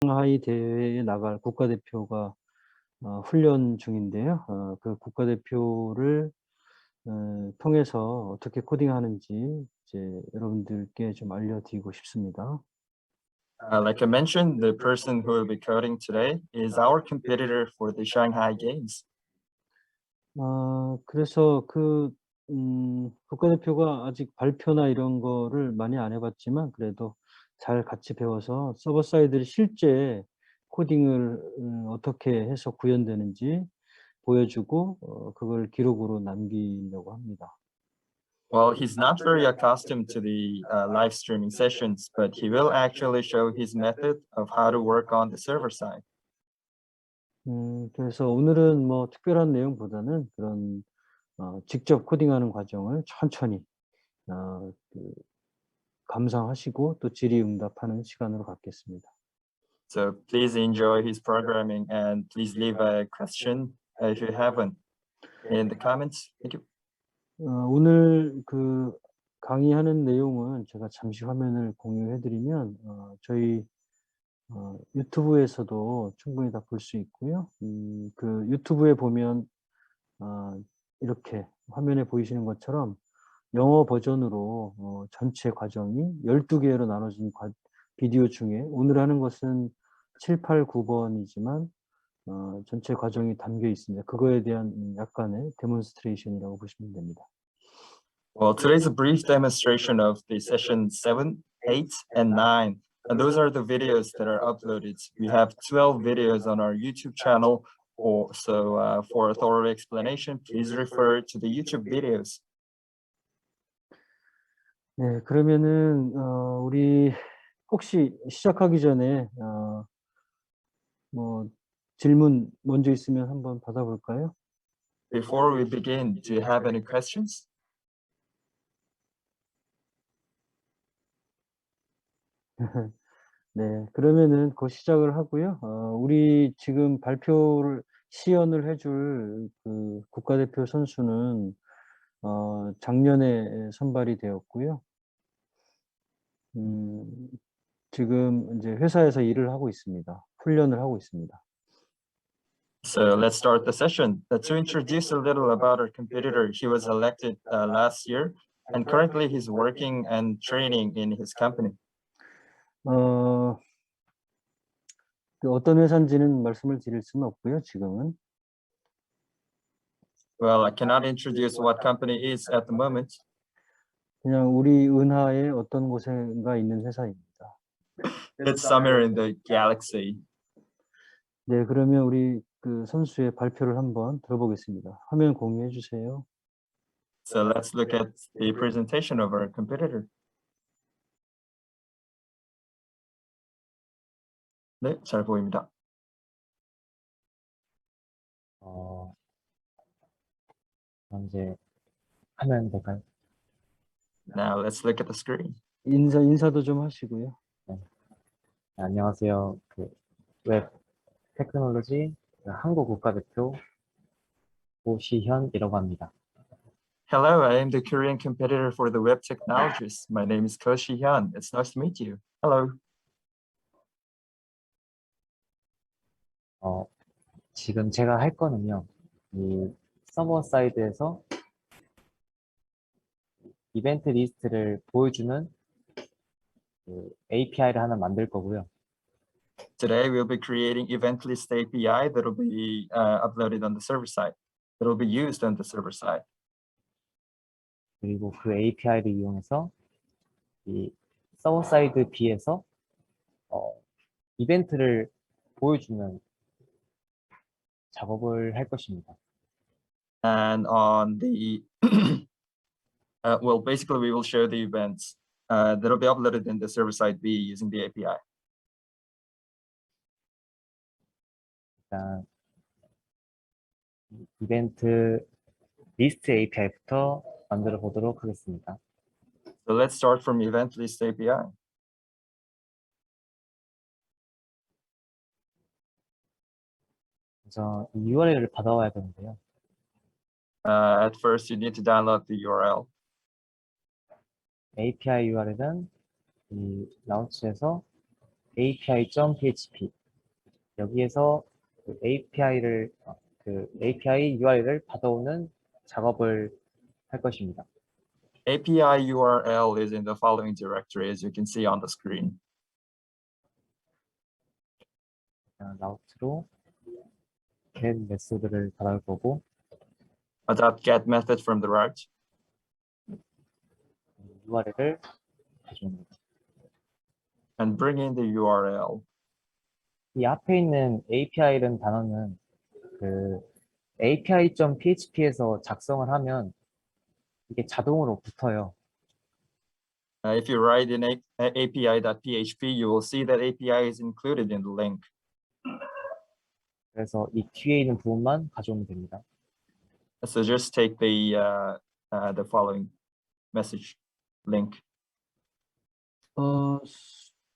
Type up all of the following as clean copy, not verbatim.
상하이 대회에 나갈 국가대표가 훈련 중인데요. 그 국가대표를 통해서 어떻게 코딩하는지 이제 여러분들께 좀 알려드리고 싶습니다. Like I mentioned, the person who will be coding today is our competitor for the Shanghai Games. 그래서 국가대표가 아직 발표나 이런 거를 많이 안 해 봤지만 그래도 잘 같이 배워서 서버 사이드를 실제 코딩을 어떻게 해서 구현되는지 보여주고 그걸 기록으로 남기려고 합니다. Well, he's not very accustomed to the live streaming sessions, but he will actually show his method of how to work on the server side. 그래서 오늘은 뭐 특별한 내용보다는 그런 직접 코딩하는 과정을 천천히 감상하시고 또 질의응답하는 시간으로 갖겠습니다. So please enjoy his programming and please leave a question if you have one in the comments. Thank you. 오늘 강의하는 내용은 제가 잠시 화면을 공유해 드리면 저희 유튜브에서도 충분히 다 볼 수 있고요. 유튜브에 보면 이렇게 화면에 보이시는 것처럼 영어 버전으로 전체 과정이 12개로 나눠진 비디오 중에 오늘 하는 것은 7, 8, 9번이지만 전체 과정이 담겨 있습니다. 그거에 대한 약간의 데몬스트레이션이라고 보시면 됩니다. Well, today's a brief demonstration of the session 7, 8, and 9. And those are the videos that are uploaded. We have 12 videos on our YouTube channel. So for a thorough explanation, please refer to the YouTube videos. 네, 그러면은 우리 혹시 시작하기 전에 뭐 질문 먼저 있으면 한번 받아볼까요? Before we begin, do you have any questions? 네, 그러면은 곧 시작을 하고요. 우리 지금 시연을 해줄 그 국가대표 선수는 작년에 선발이 되었고요. 지금 이제 회사에서 일을 하고 있습니다. 훈련을 하고 있습니다. So let's start the session. To introduce a little about our competitor, he was elected last year, and currently he's working and training in his company. 어떤 회사인지는 말씀을 드릴 수는 없고요, 지금은. Well, I cannot introduce what company is at the moment. 그냥 우리 은하의 어떤 곳인가 있는 회사입니다. It's somewhere in the galaxy. 네, 그러면 우리 그 선수의 발표를 한번 들어보겠습니다. 화면 공유해 주세요. So let's look at the presentation of our competitor. 네, 잘 보입니다. 이제 하면 될까요? Now let's look at the screen. 인사도 좀 하시고요. 네, 안녕하세요. 웹 테크놀로지 한국 국가대표 고시현이라고 합니다. Hello, I am the Korean competitor for the web technologies. My name is Ko Shi-hyun. It's nice to meet you. Hello. 지금 제가 할 거는요, 이 서버 사이드에서 이벤트 리스트를 보여주는 API를 하나 만들 거고요. Today we'll be creating event list API that will be uploaded on the server side. That will be used on the server side. 그리고 그 API를 이용해서 이 서버 사이드 B에서 이벤트를 보여주는 작업을 할 것입니다. And on the well, basically we will show the events that will be uploaded in the server side B using the API. 일단 이벤트 리스트 API부터 만들어 보도록 하겠습니다. So let's start from event list API. 그래서 이 URL을 받아와야 되는데요. At first, you need to download the URL. API URL은 이 라운치에서 api.php 여기에서 그 API URL을 받아오는 작업을 할 것입니다. API URL is in the following directory, as you can see on the screen. 라우트로 get 메소드를 받아올 거고 A .get method from the route, URL을 가져옵니다. and bring in the URL. 이 앞에 있는 API라는 단어는 그 api.php에서 작성을 하면 이게 자동으로 붙어요. If you write in api.php, you will see that API is included in the link. 그래서 이 뒤에 있는 부분만 가져오면 됩니다. So just take the following message link.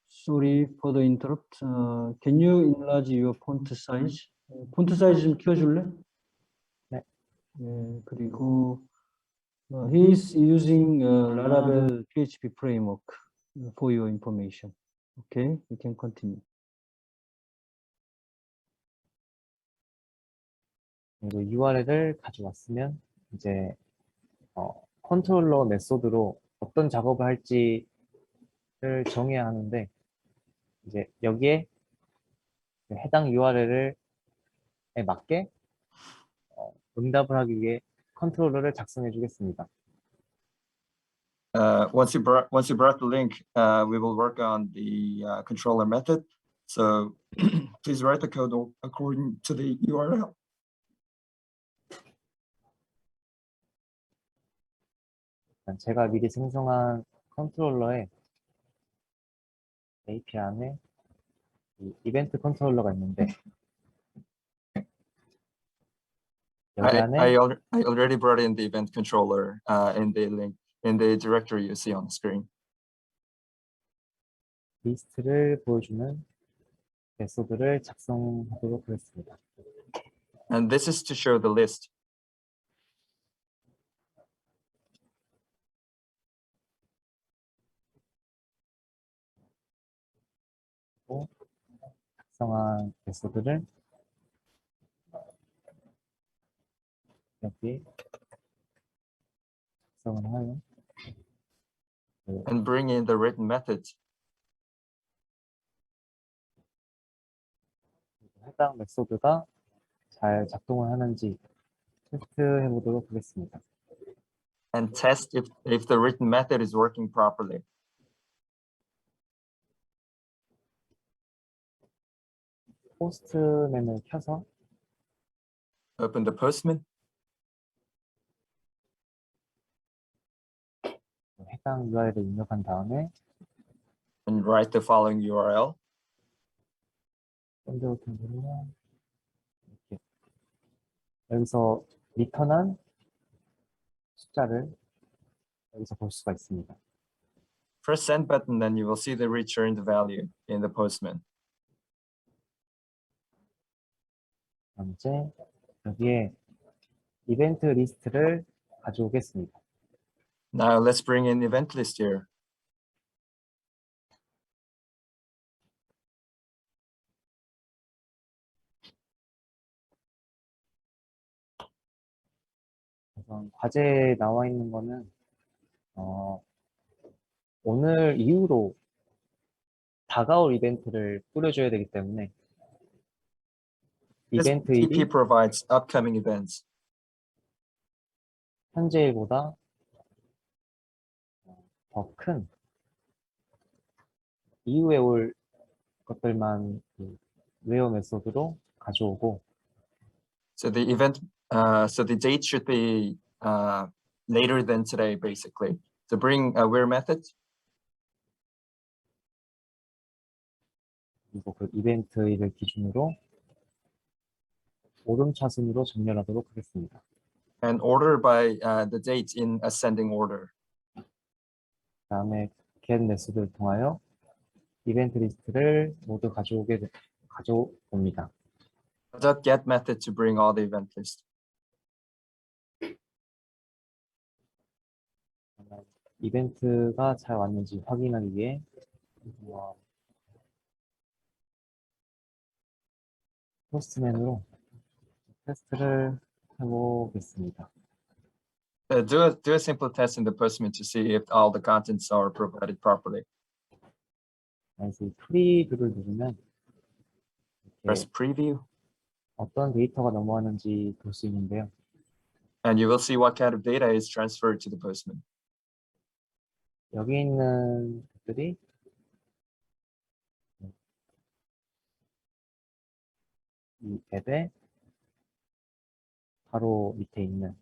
Sorry for the interrupt. Can you enlarge your font size? 폰트 사이즈 좀 키워줄래? 네. 네, 그리고 he is using Laravel PHP framework for your information. Okay, you can continue. 그리고 URL을 가져왔으면 이제 컨트롤러 메소드로 어떤 작업을 할지를 정해야 하는데 이제 여기에 해당 URL에 맞게 응답을 하기 위해 컨트롤러를 작성해 주겠습니다. Once you brought the link, we will work on the controller method. So please write the code according to the URL. 제가 미리 생성한 컨트롤러에 API 안에 이 이벤트 컨트롤러가 있는데 여기 안에 I already brought in the event controller in the link in the directory you see on the screen. 리스트를 보여주는 메소드를 작성하도록 하겠습니다. And this is to show the list. 작성한 메소드를 여기 작성을 하여 And bring in the written methods. 해당 메소드가 잘 작동을 하는지 테스트해 보도록 하겠습니다. And test if the written method is working properly. 포스트맨을 켜서 Open the Postman 해당 URL을 입력한 다음에 and write the following URL. 펀드 버튼으로 이렇게 여기서 리턴한 숫자를 여기서 볼 수가 있습니다. Press send button, then you will see the returned value in the Postman. 그럼 이제 여기에 이벤트 리스트를 가져오겠습니다. Now let's bring in event list here. 우선 과제에 나와 있는 거는 오늘 이후로 다가올 이벤트를 뿌려줘야 되기 때문에 This 이벤트 TP 일이 provides upcoming events. 현재 일보다 더 큰 이후에 올 것들만 웨어 메소드로 가져오고 So the so the date should be later than today, basically. So bring where methods. 그리고 그 이벤트 일을 기준으로 오름차순으로 정렬하도록 하겠습니다. And order by the date in ascending order. 다음에 get 메소드를 통하여 이벤트 리스트를 모두 가져옵니다. .get method to bring all the event list. 이벤트가 잘 왔는지 확인하기 위해 포스트맨으로 테스트를 해보겠습니다. Do a simple test in the Postman to see if all the contents are provided properly. 그래서 프리뷰를 누르면 Press 이렇게 preview, 어떤 데이터가 넘어가는지 볼 수 있는데요. and you will see what kind of data is transferred to the Postman. 여기 있는 것들이 이 앱의 바로 밑에 있는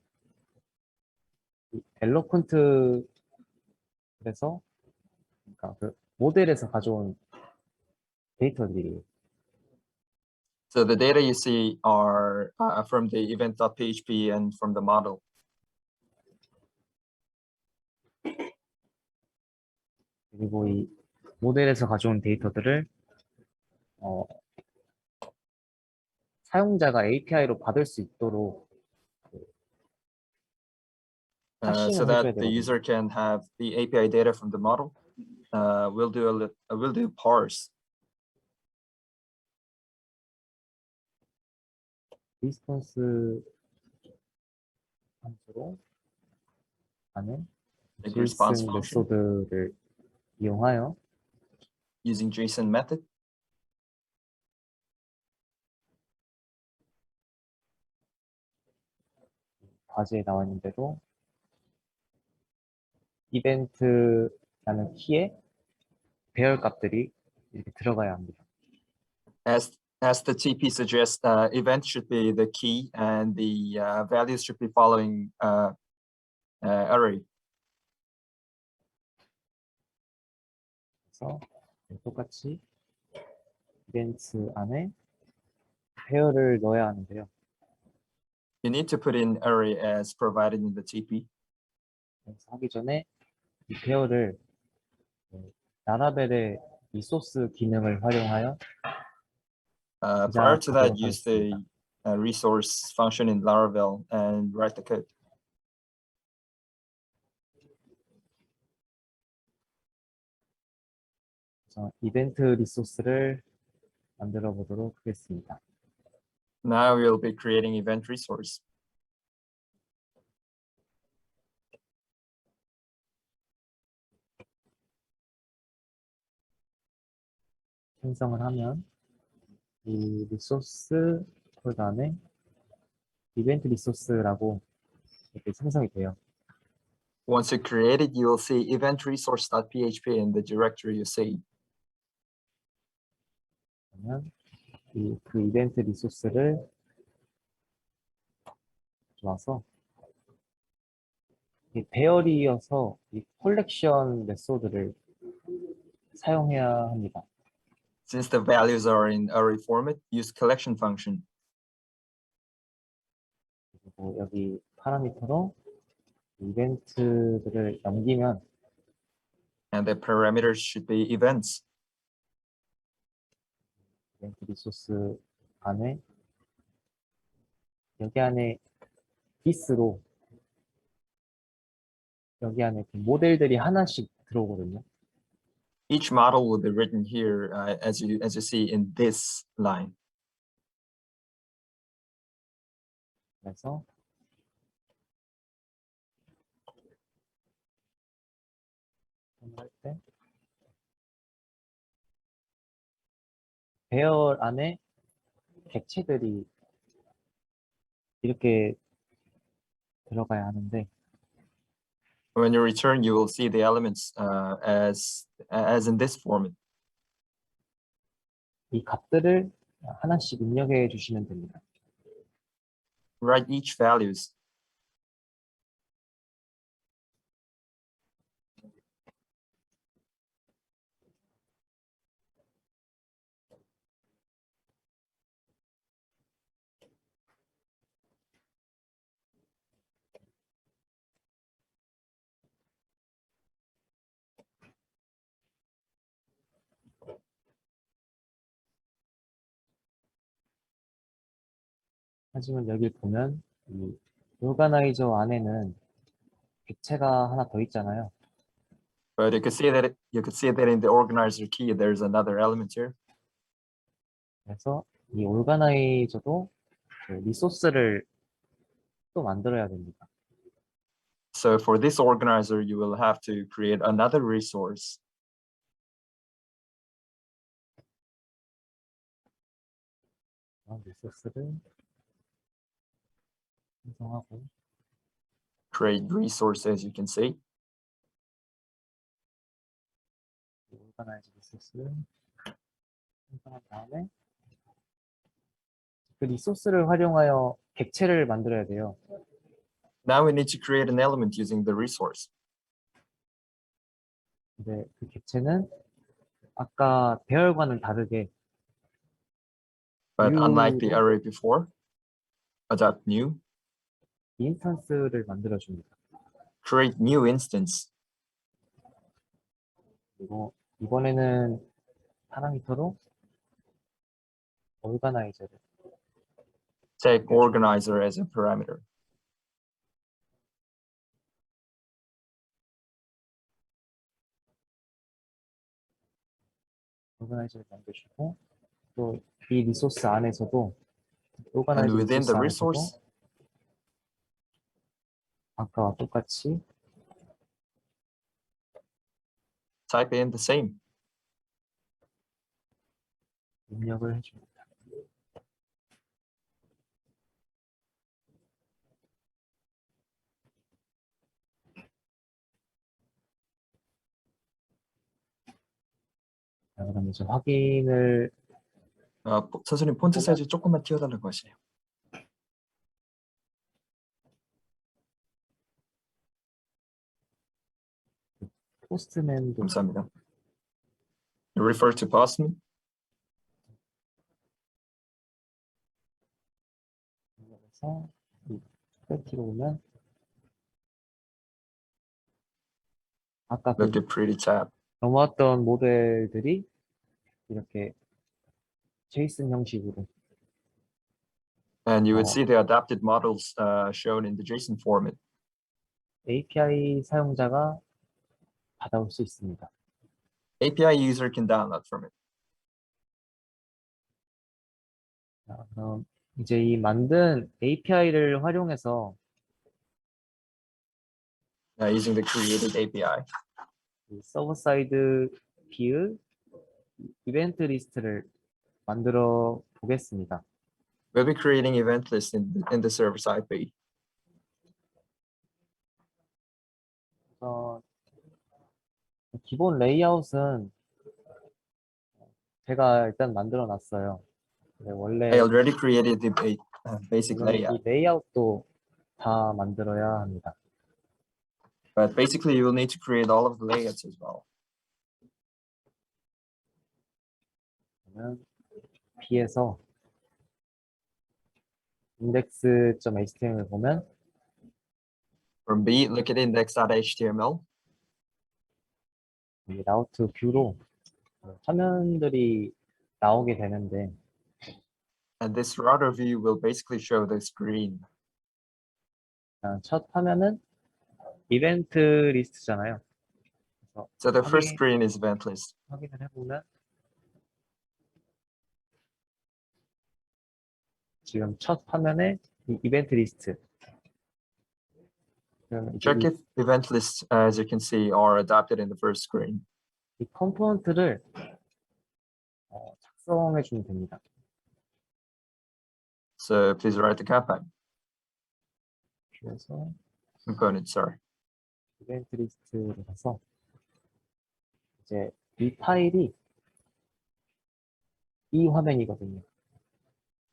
이 엘로컨트, 그래서 그러니까 그 모델에서 가져온 데이터들이에요. So the data you see are from the event.php and from the model. 그리고 이 모델에서 가져온 데이터들을 사용자가 API로 받을 수 있도록 So 하싱을 that 해줘야 the 되거든요. user can have the API data from the model. We'll do parse. 리스폰스 함수로 하는 Like response JSON function 메소드를 이용하여 using JSON method. 과제에 나와 있는 대로 이벤트라는 키에 배열 값들이 이렇게 들어가야 합니다. As the TP suggests, event should be the key and the values should be following array. 그래서 똑같이 이벤트 안에 배열을 넣어야 하는데요. You need to put in array as provided in the TP. 그래서 하기 전에 이 배열을 라라벨의 리소스 기능을 활용하여 Prior to that, 시작하도록 use 하겠습니다. the resource function in Laravel and write the code. 그래서 이벤트 리소스를 만들어 보도록 하겠습니다. Now we'll be creating event resource. 생성을 하면 이 리소스 폴더 안에 이벤트 리소스라고 이렇게 생성이 돼요. Once you create it, you will see event resource.php in the directory you see. 그러면 그 이벤트 리소스를 가져와서 이 배열이어서 이 콜렉션 메소드를 사용해야 합니다. Since the values are in array format, use collection function. 그리고 여기 파라미터로 이벤트들을 넘기면 And the parameters should be events. 이벤트 리소스 안에 여기 안에 this로 여기 안에 그 모델들이 하나씩 들어오거든요. Each model will be written here as you see in this line. 그래서 할 때 배열 안에 객체들이 이렇게 들어가야 하는데 When you return, you will see the elements as in this format. 이 값들을 하나씩 입력해 주시면 됩니다. Write each values. 하지만 여기 보면 이 오가나이저 안에는 객체가 하나 더 있잖아요. But you could see that in the organizer key, there's another element here. 그래서 이 오르가나이저도 그 리소스를 또 만들어야 됩니다. So for this organizer, you will have to create another resource. 리소스를 생성하고 Create resource, as you can see. 오르가나이저 리소스를 생성한 다음에 그 리소스를 활용하여 객체를 만들어야 돼요. Now we need to create an element using the resource. 근데 그 객체는 아까 배열과는 다르게 But unlike the New로 array before, adapt new, 인스턴스를 만들어 줍니다. create new instance. 그리고 이번에는 파라미터로 오르가나이저를 Take organizer as a parameter. 만드시고 또 이 리소스 안에서도 And 오르가나이저 within 리소스 the 안에서도 resource, 아까와 똑같이 type in the same. 입력을 해줍니다. 자, 그럼 이제 확인을 선생님 폰트 사이즈 조금만 띄워달라고 하시네요. 포스트맨도 감사합니다. Refer to Postman. 입력해서 이 퀄리티로 보면 아까 그 Look at pretty tab. 넘어왔던 모델들이 이렇게 제이슨 형식으로 And you would Oh. see the adapted models shown in the JSON format. API 사용자가 받아올 수 있습니다. API user can download from it. 자, 그럼 이제 이 만든 API를 활용해서 Using the created API. 서버 사이드 뷰 이벤트 리스트를 만들어 보겠습니다. We'll be creating event list in the server side page. 기본 레이아웃은 제가 일단 만들어 놨어요. 원래 I already created the basic 물론 이 layout, 레이아웃도 다 만들어야 합니다. but basically you will need to create all of the layouts as well. 그러면 B에서 index.html 보면 From B, look at index.html. 이 라우트 뷰로 화면들이 나오게 되는데 And this router view will basically show the screen. 첫 화면은 이벤트 리스트잖아요. 그래서 So the first 확인- screen is event list. 확인을 해보면 지금 첫 화면에 이 이벤트 리스트 그러면 이제 Check if event lists, as you can see, are adapted in the first screen. 이 컴포넌트를 작성해 주면 됩니다. So please write the 그래서 component, sorry. 이벤트 리스트로 가서 이제 이 파일이 이 화면이거든요.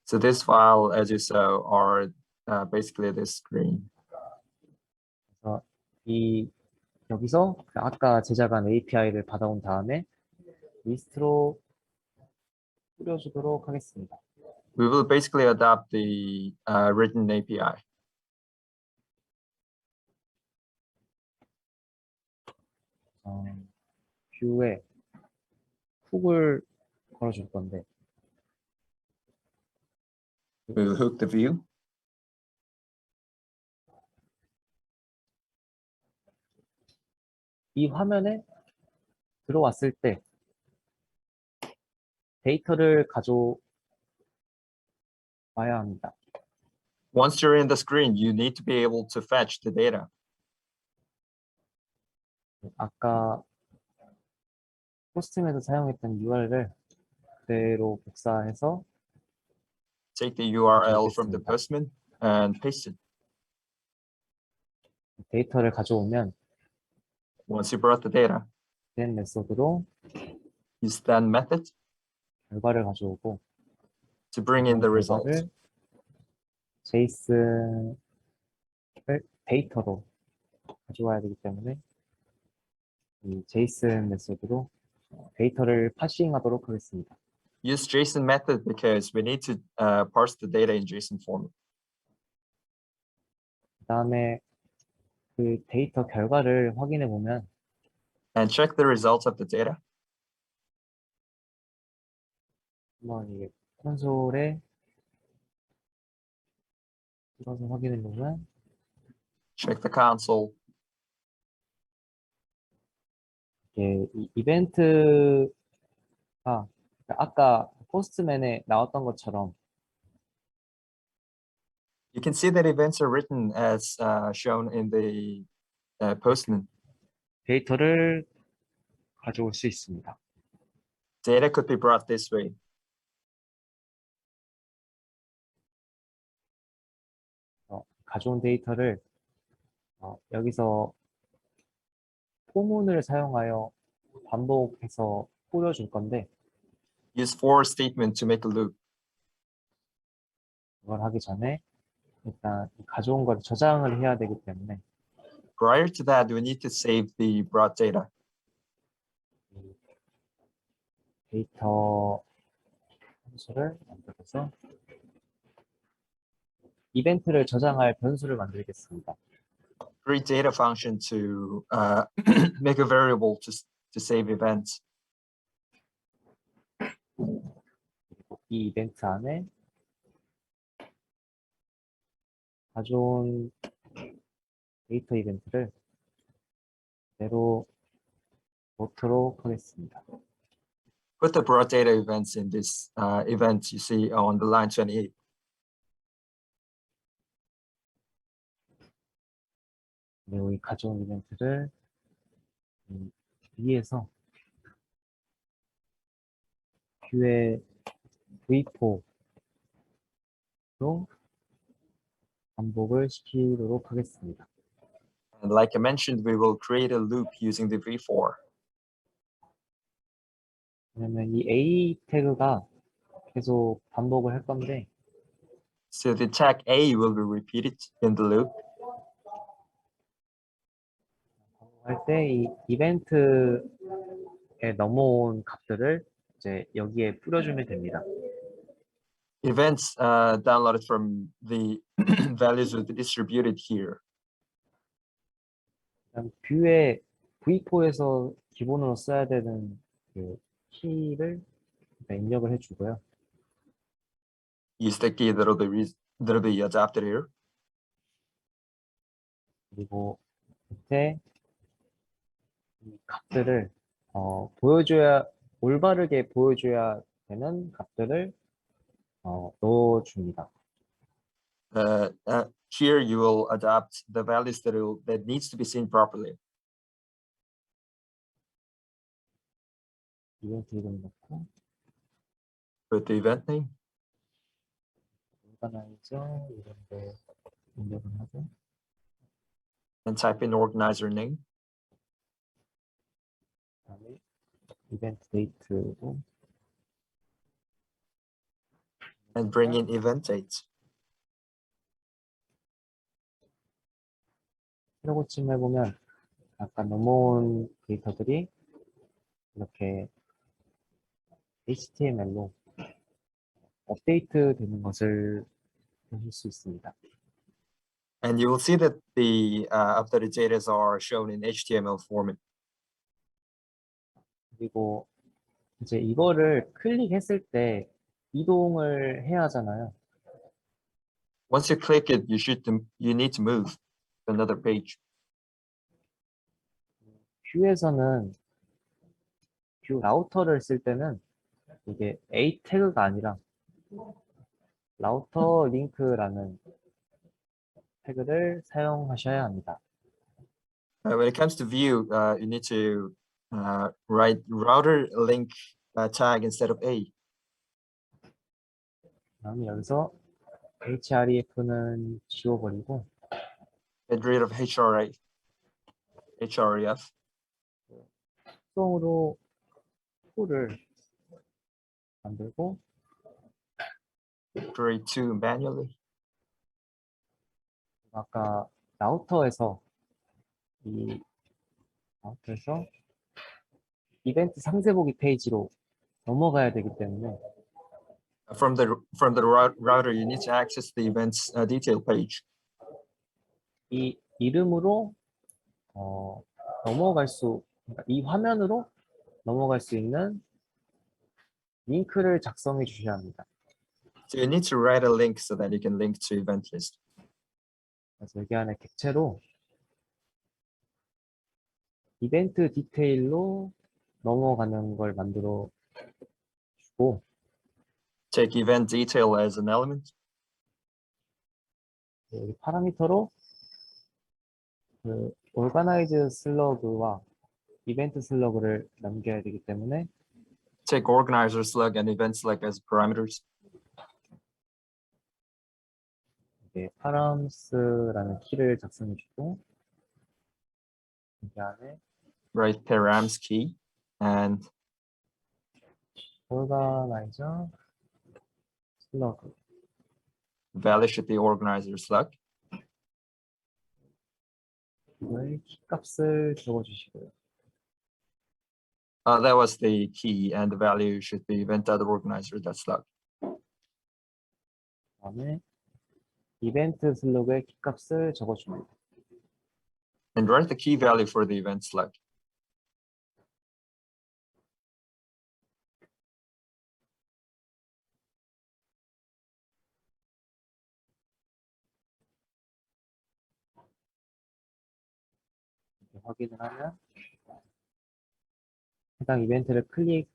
So this file, as you saw, are basically this screen. 그래서 이 여기서 아까 제작한 API를 받아온 다음에 리스트로 뿌려주도록 하겠습니다. We will basically adapt the written API. 뷰에 훅을 걸어줄 건데 We will hook the view. 이 화면에 들어왔을 때 데이터를 봐야 합니다. Once you're in the screen, you need to be able to fetch the data. 아까 포스트맨에서 사용했던 URL을 그대로 복사해서 Take the URL from the 알겠습니다. Postman and paste it. 데이터를 가져오면 Once you brought the data, then 메소드로 use that method 결과를 가져오고 to bring in the results. 결과를 제이슨을 데이터로 가져와야 되기 때문에 이 제이슨 메소드로 데이터를 파싱하도록 하겠습니다. Use JSON method because we need to parse the data in JSON format. 그 다음에 그 데이터 결과를 확인해 보면 And check the results of the data. 한번 이게 콘솔에 들어서 확인해 보면 Check the console. 이게 이 이벤트가 아까 포스트맨에 나왔던 것처럼 You can see that events are written as shown in the Postman. 데이터를 가져올 수 있습니다. Data could be brought this way. 가져온 데이터를 여기서 포문을 사용하여 반복해서 뿌려줄 건데 Use for statement to make a loop. 그걸 하기 전에 일단 가져온 걸 저장을 해야 되기 때문에 Prior to that, we need to save the brought data. 이 데이터 함수를 만들어서 이벤트를 저장할 변수를 만들겠습니다. Create data function to make a variable to save events. 이 이벤트 안에 가져온 데이터 이벤트를 그대로 넣도록 하겠습니다. Put the brought data events in this event you see on the line 28. 그리고 이 가져온 이벤트를 위에서 뷰의 V4로 반복을 시키도록 하겠습니다. And like I mentioned, we will create a loop using the v4. 왜냐면 이 A 태그가 계속 반복을 할 건데 So the tag A will be repeated in the loop. 할 때 이 이벤트에 넘어온 값들을 이제 여기에 뿌려주면 됩니다. Events downloaded from the values will be distributed here. 그다음 뷰의 V4에서 기본으로 써야 되는 그 키를 입력을 해주고요. Use the key that'll be adapted here. 그리고 밑에 이 값들을 올바르게 보여줘야 되는 값들을 넣어줍니다. Here you will adapt the values that needs to be seen properly. 이벤트 이름 넣고 Put the event name 오가나이저 이런 데 입력을 하고 and type in organizer name. 그다음에 이벤트 데이트로 And bring in event date. 새로고침 해보면 아까 넘어온 데이터들이 이렇게 HTML로 업데이트 되는 것을 보실 수 있습니다. And you will see that the updated data are shown in HTML format. 그리고 이제 이거를 클릭했을 때 이동을 해야 하잖아요. Once you click it, you need to move to another page. 뷰에서는 뷰 라우터를 쓸 때는 이게 A 태그가 아니라 라우터 링크라는 태그를 사용하셔야 합니다. When it comes to view, you need to write router link tag instead of A. 그다음에 여기서 href는 지워버리고 Get rid of href. 수동으로 툴을 만들고 Create two manually. 아까 라우터에서 이 라우터에서 이벤트 상세보기 페이지로 넘어가야 되기 때문에 From the router, you need to access the events detail page. 이 이름으로 넘어갈 수, 그러니까 이 화면으로 넘어갈 수 있는 링크를 작성해 주셔야 합니다. So you need to write a link so that you can link to event list. 그래서 여기 안에 객체로 이벤트 디테일로 넘어가는 걸 만들어 주고 Take event detail as an element. 여기 파라미터로 그 organize 슬러그와 이벤트 슬러그를 남겨야 되기 때문에 Take organizer slug and event slug as parameters. 이게 params.라는 키를 작성해 주고 여기 안에 Write params key and organizer 슬러그 value should be organizer slug. 이 키값을 적어 주시고요. That was the key, and the value should be event.organizer slug. 그다음에 이벤트 슬러그의 키값을 적어 줍니다. And write the key value for the event slug. 이렇게 확인을 하면 해당 이벤트를 클릭했을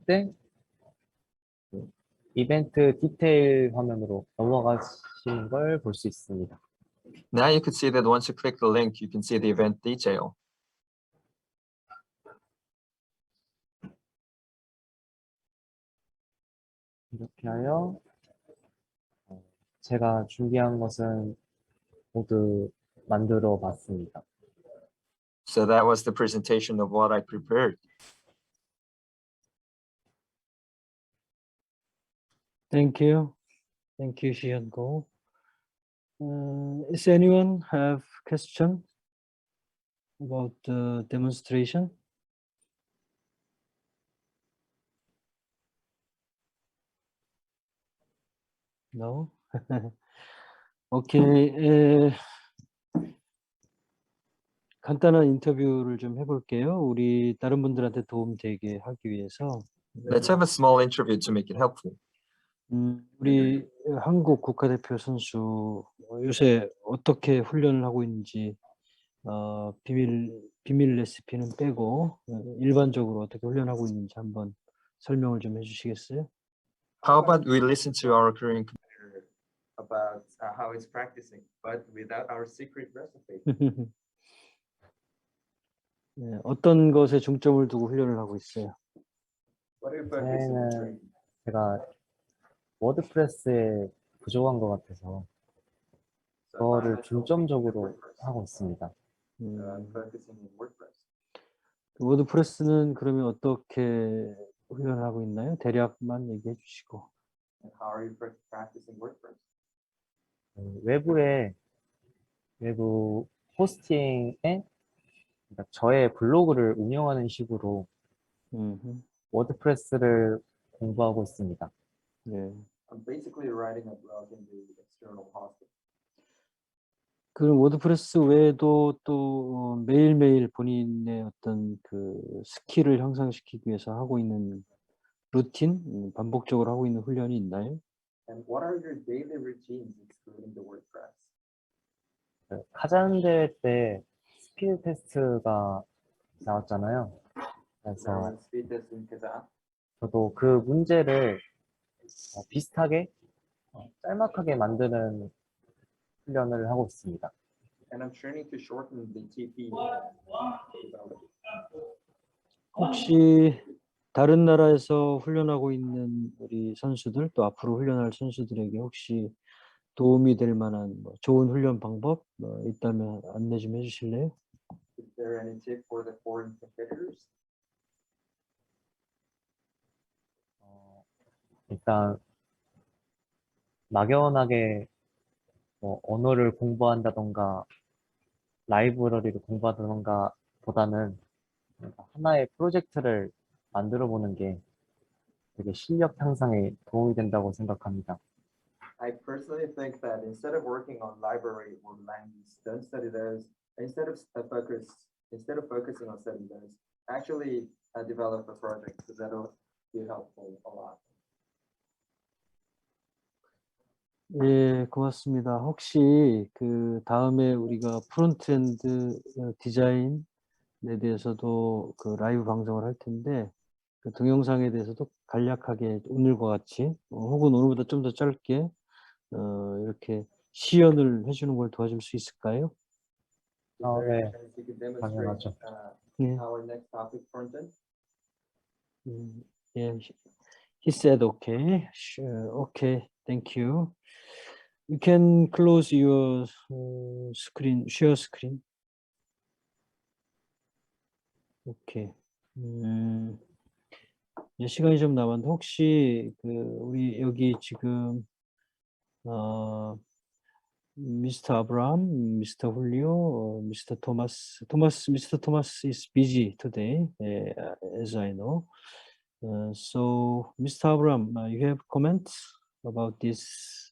때 그 이벤트 디테일 화면으로 넘어가시는 걸 볼 수 있습니다. Now you can see that once you click the link, you can see the event detail. 이렇게 하여 제가 준비한 것은 모두 만들어 봤습니다. So that was the presentation of what I prepared. Thank you. Thank you, Xian-go. Is anyone have question about the demonstration? No? Okay. 간단한 인터뷰를 좀 해볼게요. 우리 다른 분들한테 도움 되게 하기 위해서. Let's have a small interview to make it helpful. 우리 한국 국가대표 선수 요새 어떻게 훈련을 하고 있는지 비밀 레시피는 빼고 일반적으로 어떻게 훈련하고 있는지 한번 설명을 좀 해주시겠어요? How about we listen to our Korean competitor about how it's practicing, but without our secret recipe. 네, 어떤 것에 중점을 두고 훈련을 하고 있어요? What are you focusing on 저는 training? 제가 워드프레스에 부족한 것 같아서 그거를 중점적으로 하고 있습니다. Focusing on WordPress. 워드프레스는 그러면 어떻게 훈련을 하고 있나요? 대략만 얘기해 주시고. And how are you practicing WordPress? 외부 호스팅에 그러니까 저의 블로그를 운영하는 식으로 워드프레스를 공부하고 있습니다. 네. I'm basically writing a blog in the external hosting. 그럼 워드프레스 외에도 또 매일매일 본인의 어떤 그 스킬을 향상시키기 위해서 하고 있는 루틴, 반복적으로 하고 있는 훈련이 있나요? And what are your daily routines excluding the WordPress? 카잔 대회 때 스피드 테스트가 나왔잖아요. 그래서 Speed test in Kazan. 저도 그 문제를 비슷하게 짤막하게 만드는 훈련을 하고 있습니다. And I'm training to shorten the TP development. 혹시 다른 나라에서 훈련하고 있는 우리 선수들 또 앞으로 훈련할 선수들에게 혹시 도움이 될 만한 뭐 좋은 훈련 방법 있다면 안내 좀 해주실래요? Is there any tip for the foreign competitors? 일단 막연하게 뭐 언어를 공부한다던가 라이브러리를 공부한다던가 보다는 하나의 프로젝트를 만들어 보는 게 되게 실력 향상에 도움이 된다고 생각합니다. I personally think that instead of working on library or language, don't study those. Instead of focusing on studying those, actually develop a project because that'll be helpful a lot. 예, 고맙습니다. 혹시 그 다음에 우리가 프론트엔드 디자인에 대해서도 그 라이브 방송을 할 텐데 그 동영상에 대해서도 간략하게 오늘과 같이 혹은 오늘보다 좀 더 짧게 이렇게 시연을 해주는 걸 도와줄 수 있을까요? Is there any 네, chance you could demonstrate 당연하죠. 예. our next topic front-end? Yeah, he said okay. Sure. Okay, thank you. You can close your screen, share screen. 오케이. 이제 시간이 좀 남았는데 혹시 그 우리 여기 지금 미스터 아브라함, 미스터 훌리오, 미스터 토마스, 미스터 토마스 is busy today, as I know. So, Mr. Abraham, you have comments about this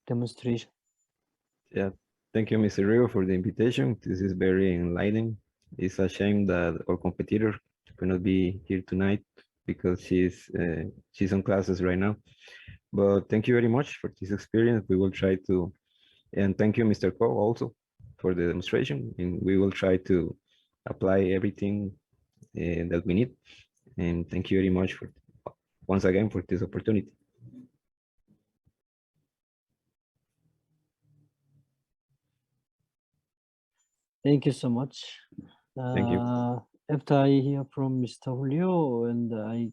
demonstration? Yeah, thank you, Mr. Rio, for the invitation. This is very enlightening. It's a shame that our competitor cannot be here tonight because she's on classes right now. But thank you very much for this experience. We will try to, and thank you, Mr. Ko, also for the demonstration. And we will try to apply everything that we need. And thank you very much for once again for this opportunity. Thank you so much. Thank you. After I hear from Mr. Julio, and I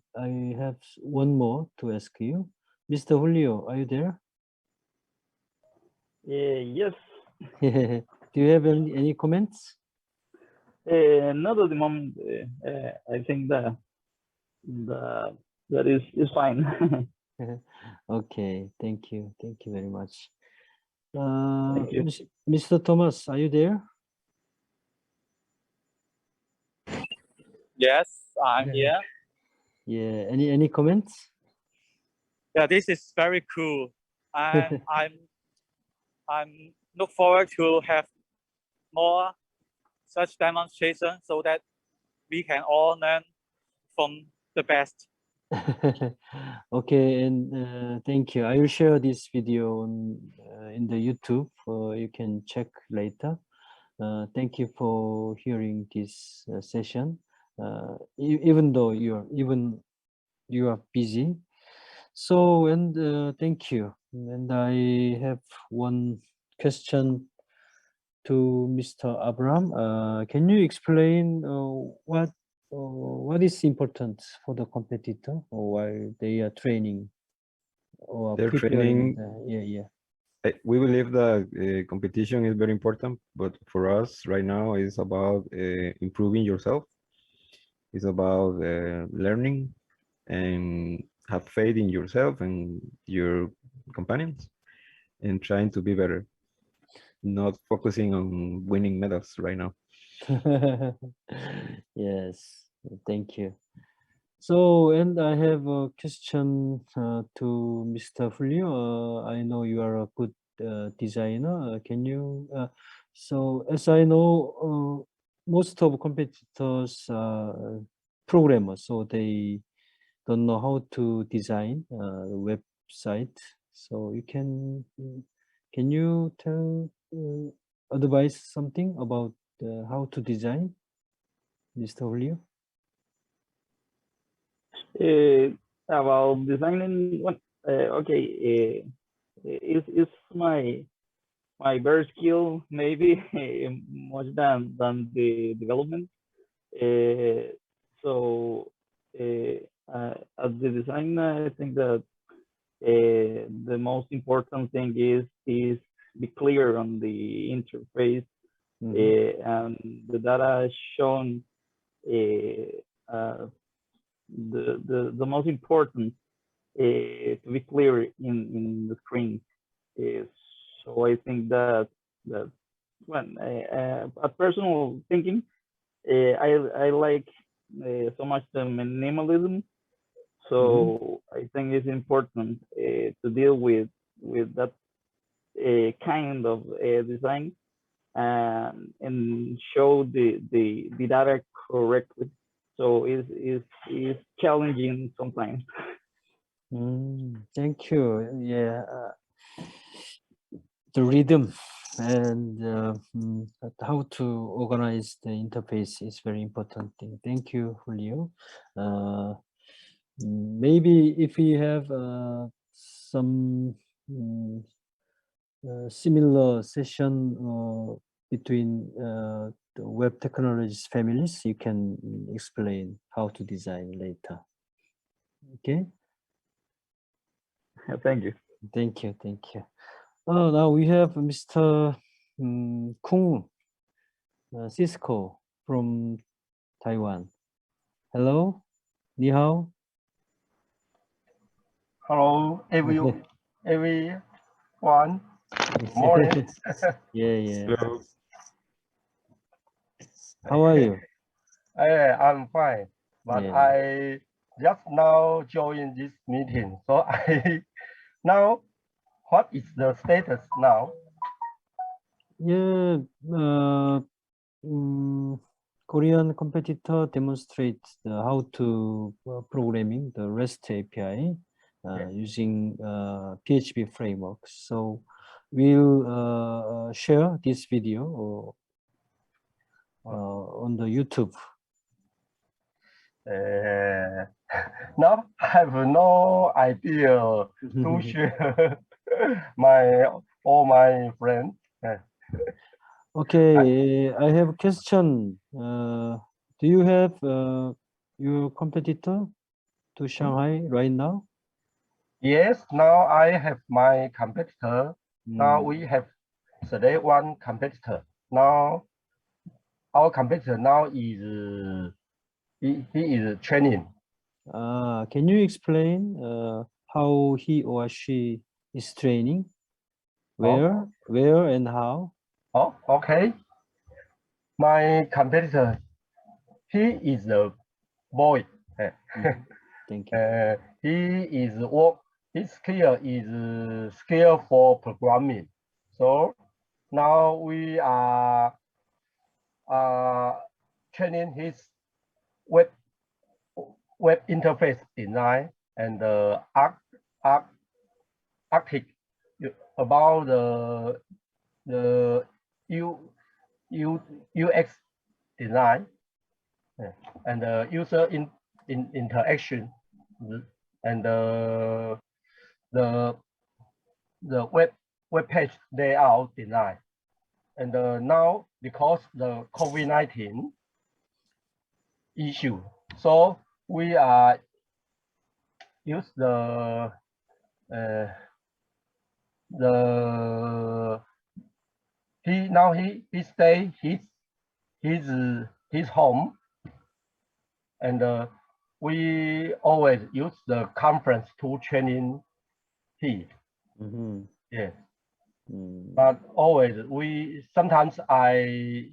have one more to ask you. Mr. Julio, are you there? Yes, Do you have any comments? not at the moment. I think that is fine. Okay, thank you very much. Thank you. Mr. Thomas, are you there? Yes, I'm here. Yeah, any comments? Yeah, this is very cool. I'm look forward to have more such demonstrations so that we can all learn from the best. Okay, and thank you. I will share this video in the YouTube. You can check later. Thank you for hearing this session. Even though you are busy. So, and thank you. And I have one question to Mr. Abraham. Can you explain what is important for the competitor while they are training or They're preparing? training. We believe that competition is very important, but for us right now, it's about improving yourself. It's about learning and have faith in yourself and your companions and trying to be better, not focusing on winning medals right now. Yes, thank you. So, and I have a question to Mr. Julio. I know you are a good designer. Can you? So, as I know, most of competitors are programmers, so they don't know how to design the website. So, can you tell advise something about how to design, Mr. Julio? about designing one. Okay, it's my best skill maybe much than the development. Uh, so as the designer, I think that the most important thing is be clear on the interface and the data shown. The most important to be clear in the screen. So I think that when a personal thinking, I like so much the minimalism. So I think it's important to deal with that kind of design and show the data correctly. So it's challenging sometimes. Thank you. Yeah, the rhythm and how to organize the interface is very important thing. Thank you, Julio. Maybe if we have some similar session between the web technologies families, you can explain how to design later. Okay. Thank you. Thank you. Thank you. Now we have Mr. Kung Cisco from Taiwan. Hello, ni hao. Hello, everyone. Good morning. Yeah. Hello. How are you? I'm fine, but Yeah. I just now joined this meeting. So now, what is the status now? Yeah. Korean competitor demonstrates how to programming the REST API using PHP frameworks. So we'll share this video on the YouTube. Now I have no idea to share all my friends. Okay, I have a question. Do you have your competitor to Shanghai right now? Yes, now I have my competitor. Now we have today one competitor. Now our competitor now is he is training. Can you explain how he or she is training? Where and how? Oh, okay. My competitor, he is a boy. Thank you. His skill is skill for programming. So now we are training his web interface design and article about the UX design and the user interaction and the web page layout design. And now because the COVID-19 issue, so we are use he stay his home, and we always use the conference to training he. Yes. But always sometimes I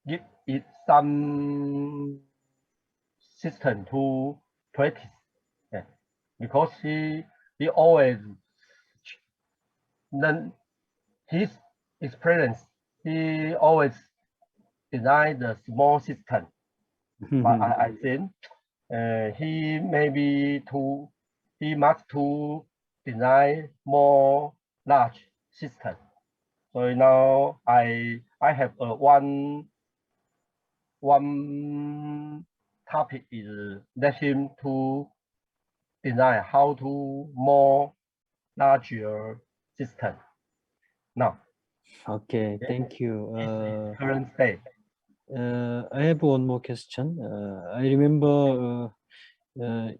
give it some system to practice. Yeah. Because he always learn his experience. He always design the small system. But I think he must to design more large system. So now I have one topic is let him to design how to more larger system. Now, Okay, thank you. current state. I have one more question. I remember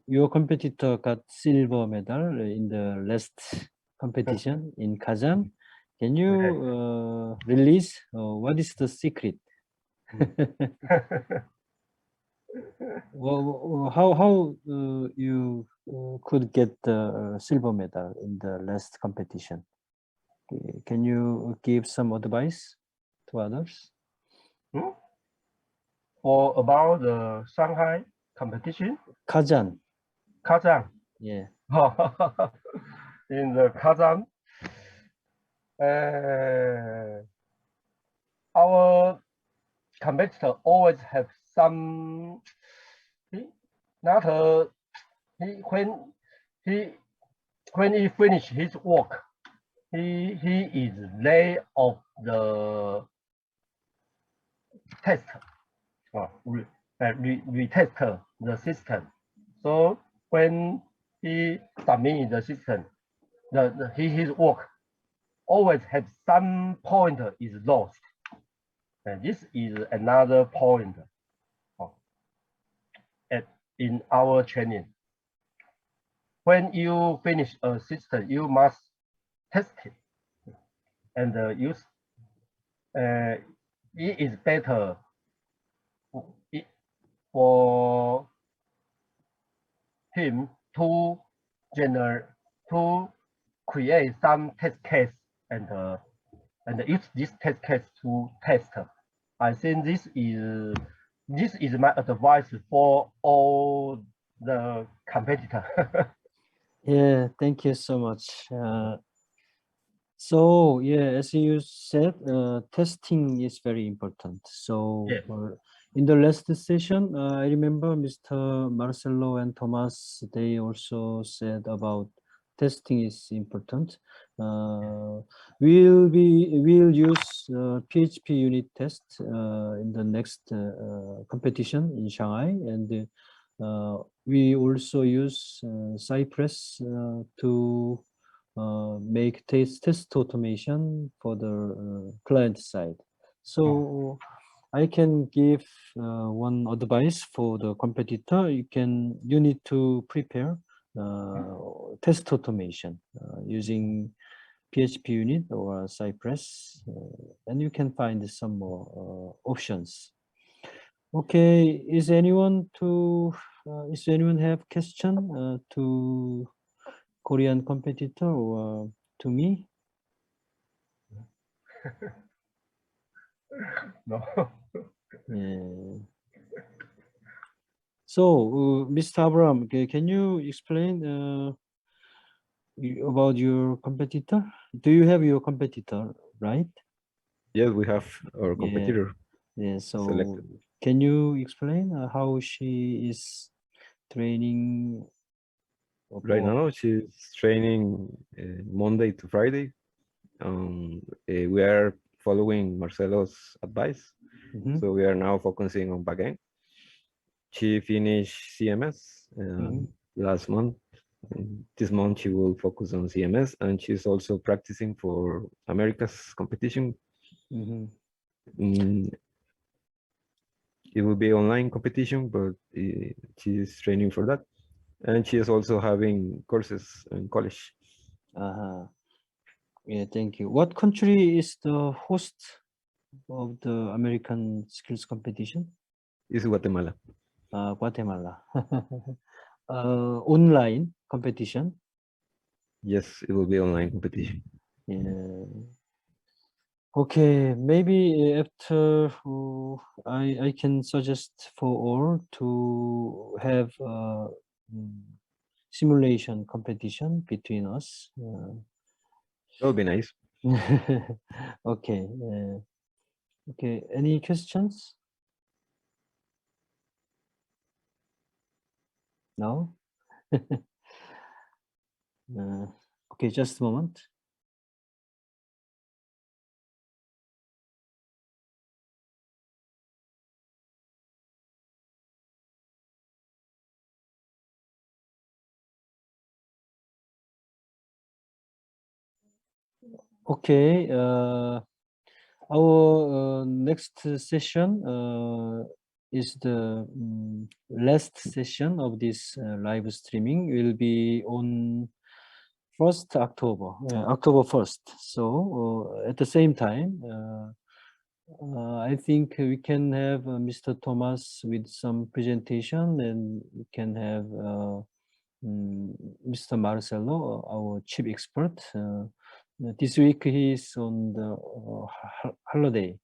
your competitor got silver medal in the last competition in Kazan. Can you release what is the secret? Well, how you could get the silver medal in the last competition? Can you give some advice to others? For about the Shanghai competition, Kazan. Kazan. Yeah. In the Kazan, our competitor always have some not when he finish his work, he is late of the test, retest the system. So when he submit the system, his work always have some point is lost. And this is another point in our training. When you finish a system, you must test it and use. It is better for him to create some test case and use this test case to test. I think this is my advice for all the competitor. Yeah, thank you so much. So yeah, as you said, testing is very important. So Yes. in the last session, I remember Mr. Marcelo and Thomas, they also said about testing is important. We'll use PHP unit test in the next competition in Shanghai, and we also use Cypress to make test automation for the client side. So I can give one advice for the competitor. You need to prepare test automation using PHP unit or Cypress, and you can find some more options. Okay, is anyone have question to Korean competitor or to me? No. Yeah. So, Mr. Abraham, can you explain about your competitor? Do you have your competitor, right? Yes, we have our Yeah. competitor. Yeah. So, selected. can you explain how she is training? Right now, she's training Monday to Friday. We are following Marcelo's advice. Mhm. So we are now focusing on backend. She finished CMS last month. This month she will focus on CMS, and she's also practicing for America's competition. It will be online competition, but she's training for that. And she is also having courses in college. Yeah, thank you. What country is the host of the American skills competition? It's Guatemala. Guatemala. Online competition. Yes, it will be online competition. Yeah. Okay, maybe after I can suggest for all to have simulation competition between us. That would be nice. Okay. Okay. Any questions? No? Okay, just a moment. Okay. Our next session is the last session of this live streaming. Will be on 1st October, October 1st. So at the same time, I think we can have Mr. Thomas with some presentation, and we can have Mr. Marcelo, our chief expert. This week he is on the holiday.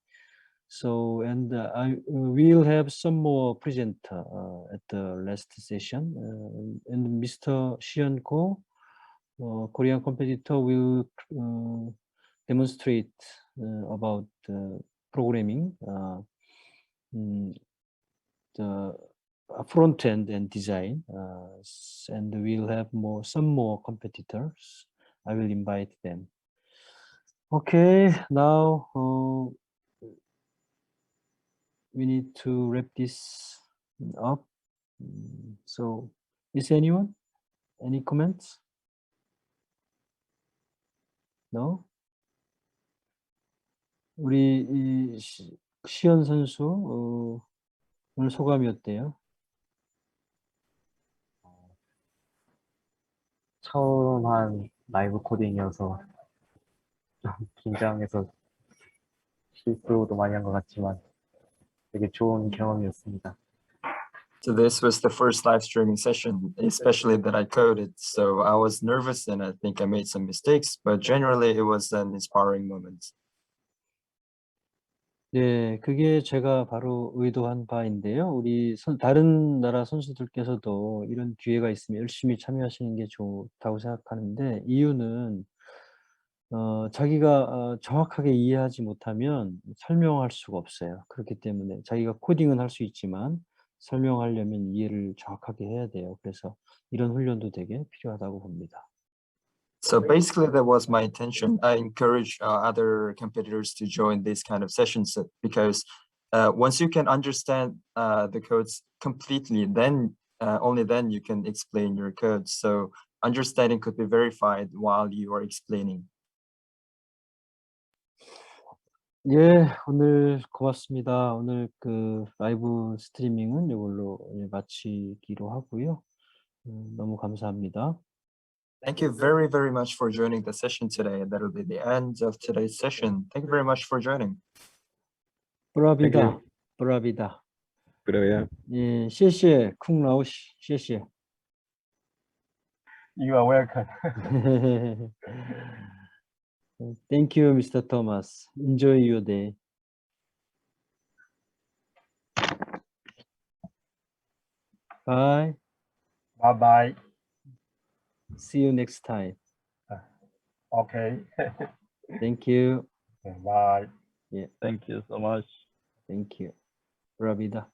So, and I will have some more presenter at the last session. And Mr. Shion Ko, Korean competitor, will demonstrate about programming, the front end and design, and we'll have some more competitors. I will invite them. Okay, now we need to wrap this up. So, is anyone? Any comments? No? 우리 시연 선수 오늘 소감이 어때요? 처음 한 라이브 코딩이어서 좀 긴장해서 실수도 많이 한 것 같지만 되게 좋은 경험이었습니다. So this was the first live streaming session, especially that I coded. So I was nervous and I think I made some mistakes, but generally it was an inspiring moment. 네, 그게 제가 바로 의도한 바인데요. 우리 다른 나라 선수들께서도 이런 기회가 있으면 열심히 참여하시는 게 좋다고 생각하는데, 이유는 자기가 정확하게 이해하지 못하면 설명할 수가 없어요. 그렇기 때문에 자기가 코딩은 할 수 있지만 설명하려면 이해를 정확하게 해야 돼요. 그래서 이런 훈련도 되게 필요하다고 봅니다. So basically that was my intention. I encourage other competitors to join these kind of sessions because once you can understand the codes completely, then only then you can explain your code. So understanding could be verified while you are explaining. 예, 오늘 고맙습니다. 오늘 그 라이브 스트리밍은 이걸로 마치기로 하고요. 너무 감사합니다. Thank you very, very much for joining the session today. That will be the end of today's session. Thank you very much for joining. 브라비다, 브라비다. 그래요. 예, 谢谢, 쿵 라오시, 谢谢. You are welcome. Thank you, Mr. Thomas. Enjoy your day. Bye. Bye bye. See you next time. Okay. Thank you. Bye. Yeah, Thank you so much. thank you. Bravida.